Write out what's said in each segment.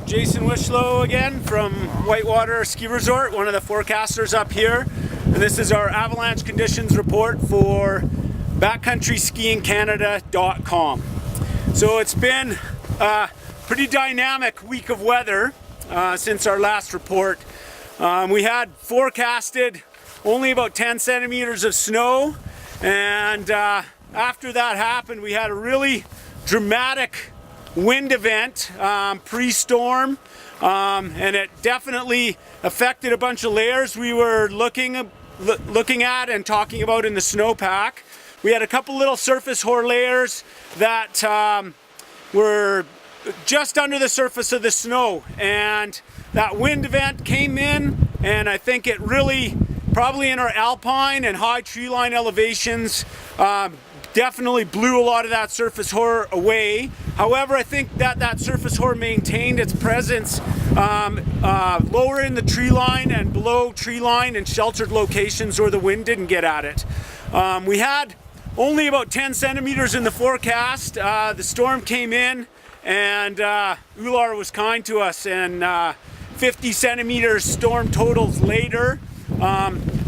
Jason Wishlow again from Whitewater Ski Resort, one of the forecasters up here. And this is our Avalanche Conditions Report for backcountryskiingcanada.com. So it's been a pretty dynamic week of weather since our last report. We had forecasted only about 10 centimeters of snow, and after that happened, we had a really dramatic wind event pre-storm, and it definitely affected a bunch of layers we were looking at and talking about in the snowpack. We had a couple little surface hoar layers that were just under the surface of the snow, and that wind event came in, and I think it really, probably in our alpine and high tree line elevations, definitely blew a lot of that surface hoar away. However, I think that surface hoar maintained its presence lower in the tree line and below tree line in sheltered locations where the wind didn't get at it. We had only about 10 centimeters in the forecast. The storm came in, and Ular was kind to us, and 50 centimeters storm totals later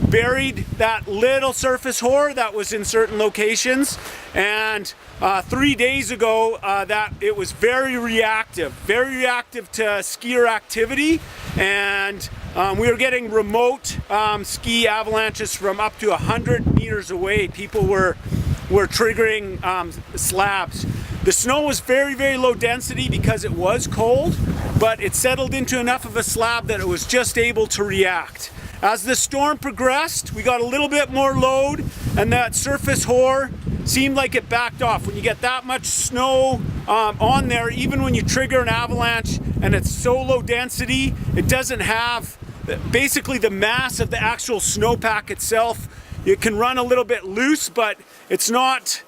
buried that little surface hoar that was in certain locations. And 3 days ago, that it was very reactive to skier activity, and we were getting remote ski avalanches from up to 100 meters away. People were triggering slabs. The snow was very, very low density because it was cold, but it settled into enough of a slab that it was just able to react. As the storm progressed, we got a little bit more load, and that surface hoar seemed like it backed off. When you get that much snow on there, even when you trigger an avalanche and it's so low density, it doesn't have basically the mass of the actual snowpack itself. It can run a little bit loose, but it's not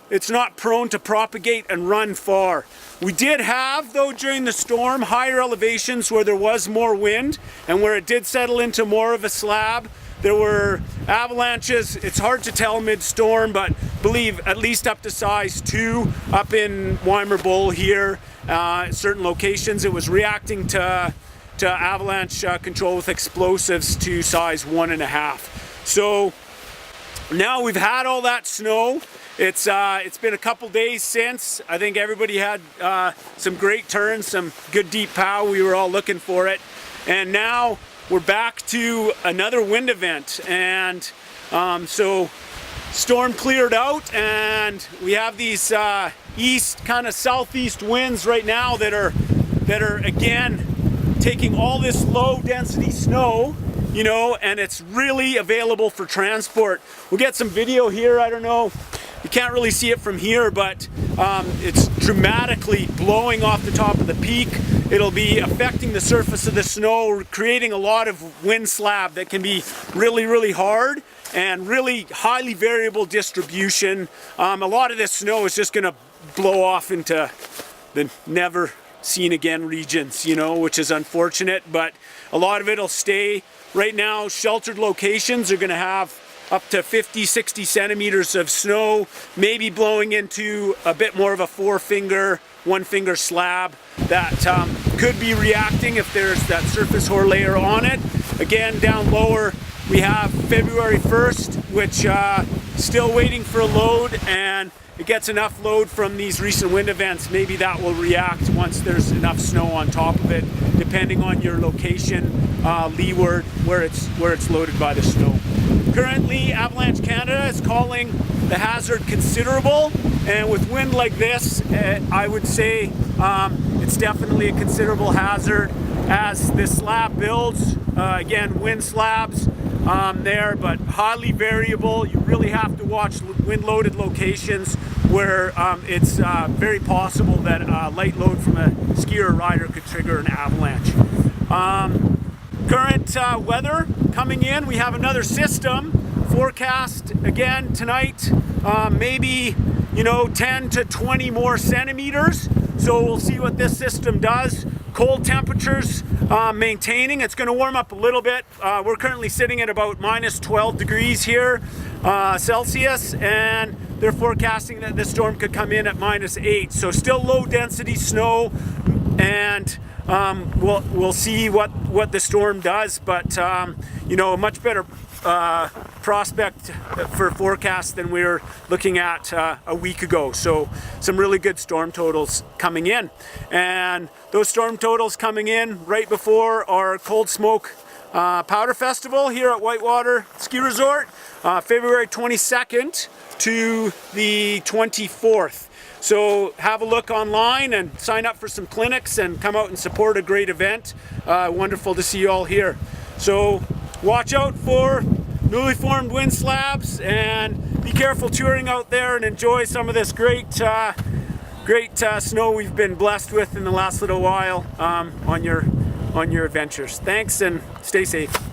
prone to propagate and run far. We did have, though, during the storm, higher elevations where there was more wind and where it did settle into more of a slab. There were avalanches, it's hard to tell mid-storm, but believe at least up to size 2 up in Weimer Bowl here. Certain locations it was reacting to avalanche control with explosives to size 1.5. So now we've had all that snow. It's been a couple days since. I think everybody had some great turns, some good deep pow. We were all looking for it. And now we're back to another wind event. And so storm cleared out, and we have these east, kind of southeast winds right now that are again taking all this low density snow, you know, and it's really available for transport. We'll get some video here. I don't know, you can't really see it from here, but it's dramatically blowing off the top of the peak. It'll be affecting the surface of the snow, creating a lot of wind slab that can be really, really hard and really highly variable distribution. A lot of this snow is just gonna blow off into the never seen again regions, you know, which is unfortunate, but a lot of it'll stay. Right now, sheltered locations are gonna have up to 50, 60 centimeters of snow, maybe blowing into a bit more of a 4-finger, 1-finger slab that could be reacting if there's that surface hoar layer on it. Again, down lower, we have February 1st, which still waiting for a load, and it gets enough load from these recent wind events. Maybe that will react once there's enough snow on top of it, depending on your location, leeward, where it's loaded by the snow. Currently, Avalanche Canada is calling the hazard considerable, and with wind like this, I would say it's definitely a considerable hazard as this slab builds. Again, wind slabs there, but highly variable. You really have to watch wind-loaded locations where it's very possible that a light load from a skier or rider could trigger an avalanche. Current weather coming in, we have another system forecast again tonight, maybe, you know, 10 to 20 more centimeters. So we'll see what this system does. Cold temperatures maintaining. It's going to warm up a little bit. We're currently sitting at about minus 12 degrees here Celsius, and they're forecasting that this storm could come in at minus 8. So still low density snow, and we'll see what the storm does, but you know, a much better prospect for forecast than we were looking at a week ago. So some really good storm totals coming in, and those storm totals coming in right before our Cold Smoke Powder Festival here at Whitewater Ski Resort, February 22nd to the 24th. So have a look online and sign up for some clinics and come out and support a great event. Wonderful to see you all here. So watch out for newly formed wind slabs, and be careful touring out there, and enjoy some of this great snow we've been blessed with in the last little while on your adventures. Thanks, and stay safe.